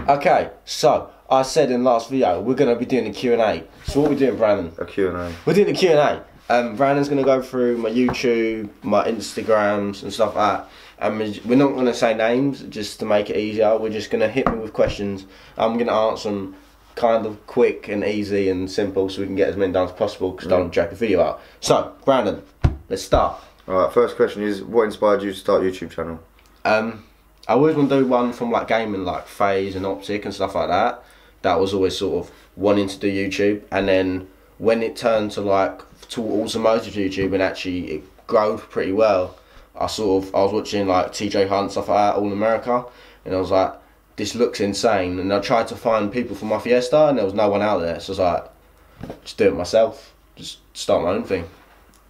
Okay, so I said in the last video we're going to be doing a Q&A. So what are we doing, Brandon? A Q&A. We're doing a Q&A. Brandon's going to go through my YouTube, my Instagrams and stuff like that. And we're not going to say names just to make it easier. We're just going to hit me with questions. I'm going to answer them kind of quick and easy and simple so we can get as many done as possible because I don't drag the video out. So, Brandon, let's start. Alright, first question is, what inspired you to start a YouTube channel? I always want to do one from like gaming, like FaZe and Optic and stuff like that. That was always sort of wanting to do YouTube, and then when it turned to like towards automotive YouTube and actually it grew pretty well, I was watching like TJ Hunt, stuff like that, All America, and I was like, this looks insane. And I tried to find people for my Fiesta, and there was no one out there. So I was like, just do it myself, just start my own thing.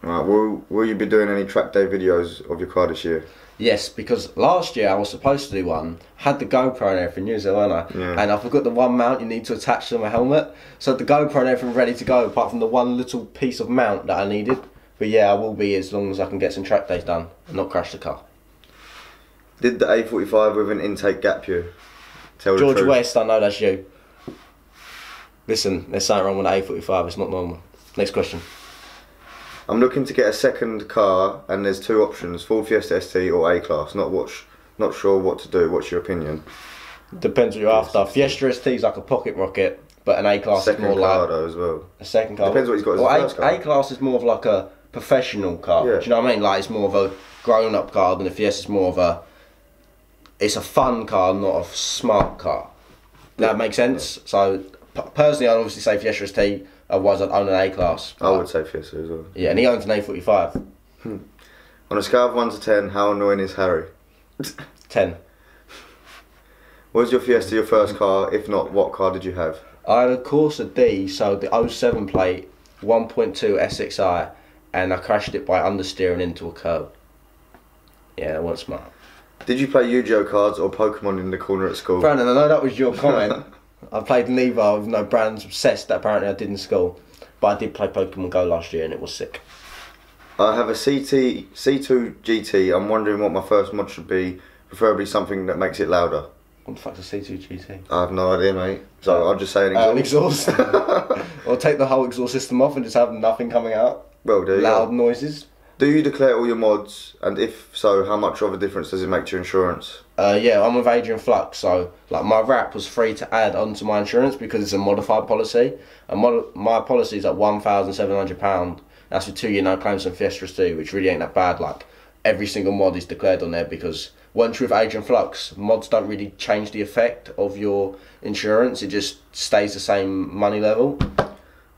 Alright, will you be doing any track day videos of your car this year? Yes, because last year I was supposed to do one, had the GoPro and everything, used it, weren't I? Yeah. And I forgot the one mount you need to attach to my helmet. So I had the GoPro and everything ready to go, apart from the one little piece of mount that I needed. But yeah, I will be as long as I can get some track days done and not crash the car. Did the A45 with an intake gap you? Tell the George truth. West, I know that's you. Listen, there's something wrong with the A45, it's not normal. Next question. I'm looking to get a second car and there's two options, Ford Fiesta ST or A-Class. Not sure what to do. What's your opinion? Depends what you're after. Fiesta ST is like a pocket rocket, but an A-Class is more car like... though as well. A second car. Depends what he's got as his first car. A-Class is more of like a professional car. Yeah. Do you know what I mean? Like it's more of a grown-up car than a Fiesta's more of a... It's a fun car, not a smart car. That makes sense? Yeah. So, personally, I'd obviously say Fiesta ST, otherwise I'd own an A-Class. I would say Fiesta as well. Yeah, and he owns an A45. On a scale of 1 to 10, how annoying is Harry? 10. Was your Fiesta your first car? If not, what car did you have? I had a Corsa D, so the 07 plate, 1.2 SXI, and I crashed it by understeering into a curb. Yeah, that wasn't smart. Did you play Yu-Gi-Oh cards or Pokemon in the corner at school? Brandon, I know that was your comment. I played neither, even though Brandon's obsessed that apparently I did in school. But I did play Pokemon Go last year and it was sick. I have a C2 GT. I'm wondering what my first mod should be, preferably something that makes it louder. What the fuck's a C2 GT? I have no idea, mate. So I'll just say an exhaust. Or take the whole exhaust system off and just have nothing coming out. Well, do you? Loud noises. Do you declare all your mods? And if so, how much of a difference does it make to your insurance? Yeah, I'm with Adrian Flux, so like my wrap was free to add onto my insurance because it's a modified policy. And my policy is at £1,700. That's for 2 year no claims and Fiesta ST, which really ain't that bad. Like every single mod is declared on there because once you're with Adrian Flux, mods don't really change the effect of your insurance. It just stays the same money level.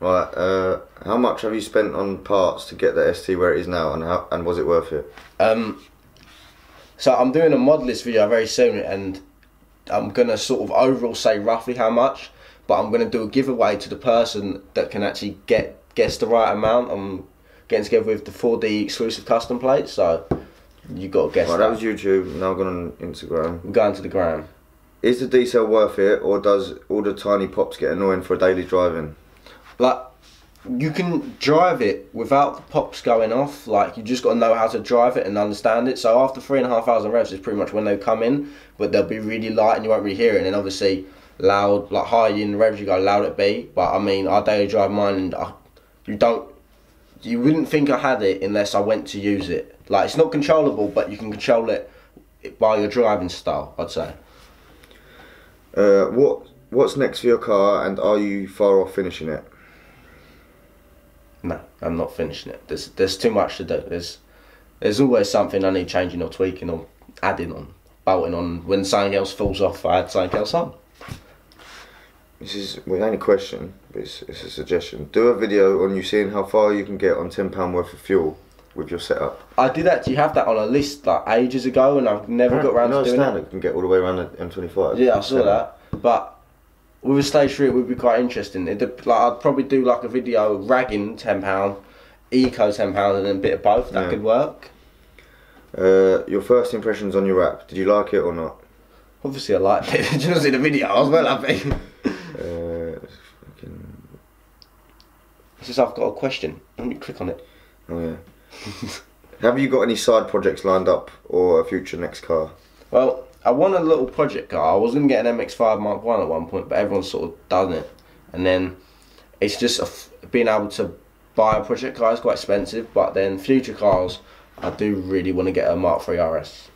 Right. How much have you spent on parts to get the ST where it is now, and was it worth it? So I'm doing a mod list video very soon, and I'm gonna sort of overall say roughly how much, but I'm gonna do a giveaway to the person that can actually guess the right amount. I'm getting together with the 4D exclusive custom plates, so you got to guess. Right, that was YouTube. Now I've gone on Instagram. I'm going to the gram. Is the D-cell worth it, or does all the tiny pops get annoying for daily driving? Like, you can drive it without the pops going off. Like, you just got to know how to drive it and understand it. So after 3,500 revs is pretty much when they come in, but they'll be really light and you won't really hear it. And then obviously loud, like higher in the revs you go, loud it be. But I mean, I daily drive mine and you wouldn't think I had it unless I went to use it. Like, it's not controllable, but you can control it by your driving style, I'd say. What's next for your car, and are you far off finishing it? No, I'm not finishing it. There's too much to do. There's always something I need changing or tweaking or adding on, bolting on. When something else falls off, I add something else on. This is, well, it ain't a question, but it's a suggestion. Do a video on you seeing how far you can get on £10 worth of fuel with your setup. I did actually have that on a list like ages ago, and I've never got around to doing it. You can get all the way around the M25. Yeah, I saw that. But with a stage 3, it would be quite interesting. I'd probably do like a video ragging £10, eco £10, and then a bit of both. That could work. Your first impressions on your app. Did you like it or not? Obviously, I liked it. Did you not see the video? I was well happy. It's just I've got a question. Let me click on it. Oh yeah. Have you got any side projects lined up or a future next car? Well, I want a little project car. I was gonna get an MX-5 Mark 1 at one point, but everyone's sort of done it. And then it's just being able to buy a project car is quite expensive. But then future cars, I do really want to get a Mark 3 RS.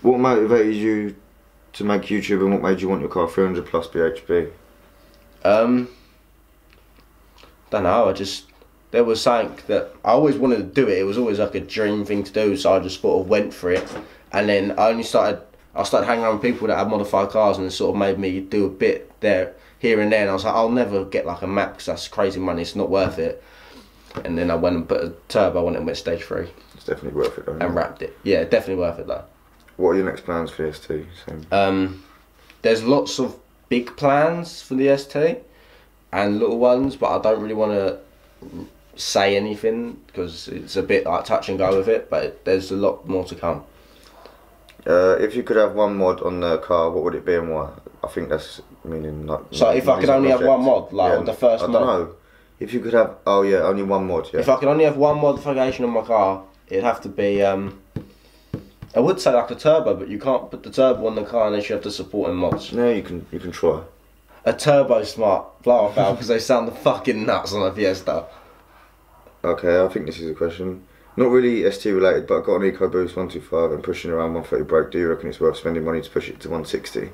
What motivated you to make YouTube, and what made you want your car 300 plus bhp? Don't know. There was something that I always wanted to do it. It was always like a dream thing to do, so I just sort of went for it. And then I started hanging around with people that had modified cars, and it sort of made me do a bit there, here and there. And I was like, I'll never get like a map because that's crazy money. It's not worth it. And then I went and put a turbo on it and went stage 3. It's definitely worth it, though. And wrapped it. Yeah, definitely worth it though. What are your next plans for the ST? Same. There's lots of big plans for the ST and little ones, but I don't really want to say anything because it's a bit like touch and go with it, but there's a lot more to come. If you could have one mod on the car, what would it be and why? I think that's meaning like. So if I could only have one mod, like on the first mod? I don't know. If you could have, only one mod, yeah. If I could only have one modification on my car, it'd have to be, I would say like a turbo, but you can't put the turbo on the car unless you have the supporting mods. No, you can try. A turbo smart blow-off valve because they sound the fucking nuts on a Fiesta. Okay, I think this is a question. Not really ST related, but I've got an EcoBoost 125 and pushing around 130 brake. Do you reckon it's worth spending money to push it to 160?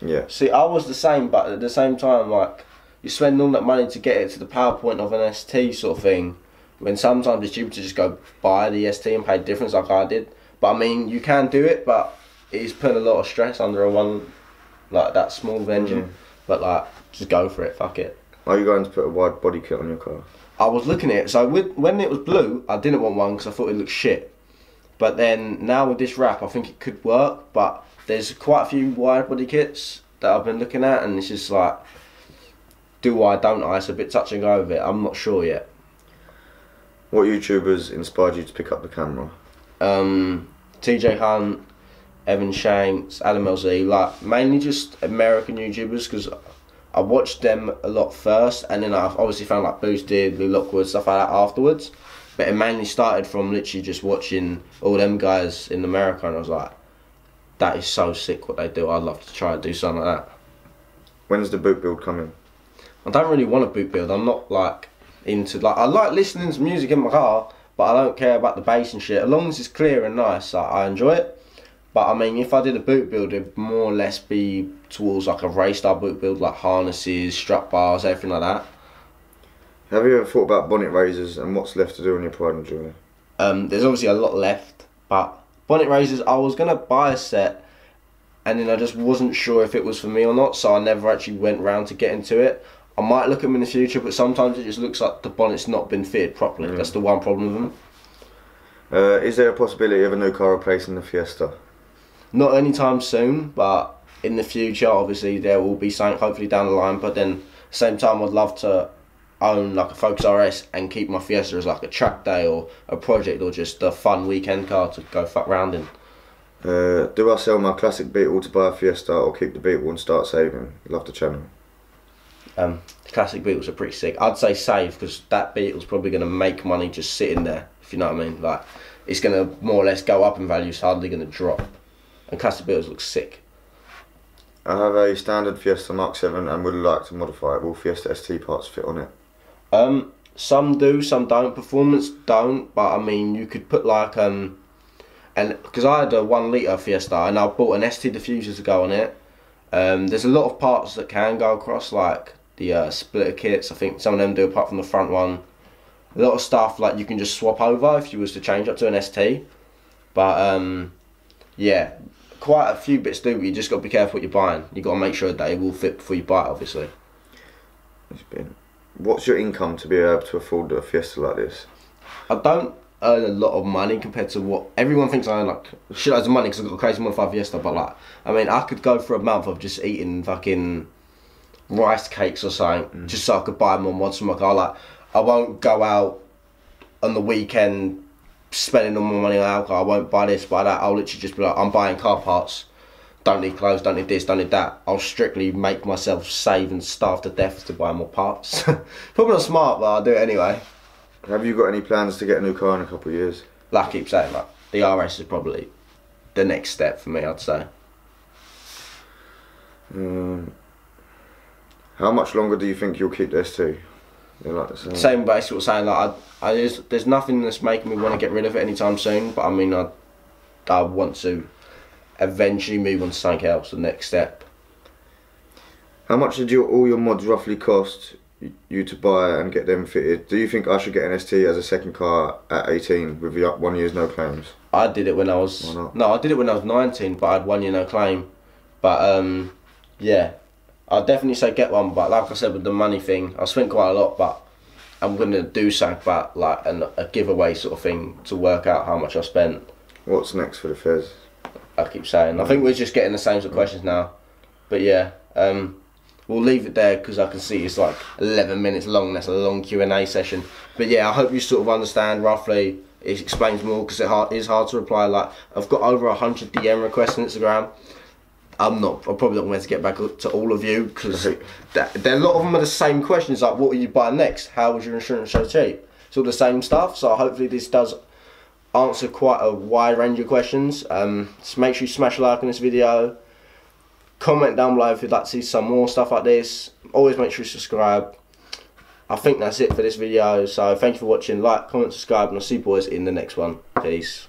Yeah. See, I was the same, but at the same time, like, you spend all that money to get it to the power point of an ST sort of thing, when sometimes it's cheaper to just go buy the ST and pay the difference like I did. But I mean, you can do it, but it's putting a lot of stress under a one, like that small of engine. But like, just go for it, fuck it. Are you going to put a wide body kit on your car? I was looking at it, so when it was blue, I didn't want one because I thought it looked shit. But then now with this wrap, I think it could work, but there's quite a few wide body kits that I've been looking at, and it's just like, do I, don't I? It's a bit touch and go with it. I'm not sure yet. What YouTubers inspired you to pick up the camera? TJ Hunt, Evan Shanks, Adam LZ, like mainly just American YouTubers because I watched them a lot first, and then I obviously found like Boosted, Lou Lockwood, stuff like that afterwards. But it mainly started from literally just watching all them guys in America, and I was like, that is so sick what they do. I'd love to try and do something like that. When's the boot build coming? I don't really want a boot build. I'm not like into, like, I like listening to music in my car, but I don't care about the bass and shit. As long as it's clear and nice, I enjoy it. But I mean, if I did a boot build, it'd more or less be towards like a race style boot build, like harnesses, strut bars, everything like that. Have you ever thought about bonnet raisers and what's left to do on your Pride and Joy? There's obviously a lot left, but bonnet raisers, I was gonna buy a set, and then I just wasn't sure if it was for me or not, so I never actually went round to get into it. I might look at them in the future, but sometimes it just looks like the bonnet's not been fitted properly. That's the one problem with them. Is there a possibility of a new car replacing the Fiesta? Not anytime soon, but in the future, obviously, there will be something hopefully down the line. But then, at the same time, I'd love to own like a Focus RS and keep my Fiesta as like a track day or a project or just a fun weekend car to go fuck round in. Do I sell my classic Beetle to buy a Fiesta or keep the Beetle and start saving? Love the channel. The classic Beetles are pretty sick. I'd say save because that Beetle's probably going to make money just sitting there, if you know what I mean. Like, it's going to more or less go up in value, it's hardly going to drop. And classic Beetles look sick. I have a standard Fiesta Mark 7 and would like to modify it. Will Fiesta ST parts fit on it? Some do, some don't. Performance don't, but I mean, you could put like and because I had a 1 litre Fiesta and I bought an ST diffuser to go on it. There's a lot of parts that can go across, like the splitter kits. I think some of them do, apart from the front one. A lot of stuff like you can just swap over if you was to change up to an ST. But yeah, quite a few bits do, but you just got to be careful what you're buying. You got to make sure that it will fit before you buy it, obviously. What's your income to be able to afford a Fiesta like this? I don't earn a lot of money compared to what everyone thinks I earn, like shitloads of money because I've got a crazy modified Fiesta. But like, I mean, I could go for a month of just eating fucking rice cakes or something just so I could buy more mods for my car. Like, I won't go out on the weekend spending all my money on alcohol. I won't buy this, buy that. I'll literally just be like, I'm buying car parts. Don't need clothes, don't need this, don't need that. I'll strictly make myself save and starve to death to buy more parts. Probably not smart, but I'll do it anyway. Have you got any plans to get a new car in a couple of years? Like I keep saying, like, the RS is probably the next step for me, I'd say. How much longer do you think you'll keep the ST? Like Same basically what saying, like there's nothing that's making me want to get rid of it anytime soon, but I mean I want to eventually move on to something else, the next step. How much did all your mods roughly cost you to buy and get them fitted? Do you think I should get an ST as a second car at 18 with 1 year's no claims? I did it when I was I did it when I was 19, but I had 1 year no claim. But yeah, I'd definitely say get one. But like I said with the money thing, I spent quite a lot, but I'm gonna do something about like a giveaway sort of thing to work out how much I spent. What's next for the Fez? I keep saying. I think we're just getting the same sort of questions now. But yeah, we'll leave it there because I can see it's like 11 minutes long. That's a long Q&A session. But yeah, I hope you sort of understand roughly. It explains more because it is hard to reply. Like I've got over 100 DM requests on Instagram. I'm probably not going to get back to all of you because a lot of them are the same questions. Like, what will you buy next? How was your insurance so cheap? It's all the same stuff. So hopefully this does answer quite a wide range of questions. Just make sure you smash a like on this video. Comment down below if you'd like to see some more stuff like this. Always make sure you subscribe. I think that's it for this video. So thank you for watching. Like, comment, subscribe, and I'll see you boys in the next one. Peace.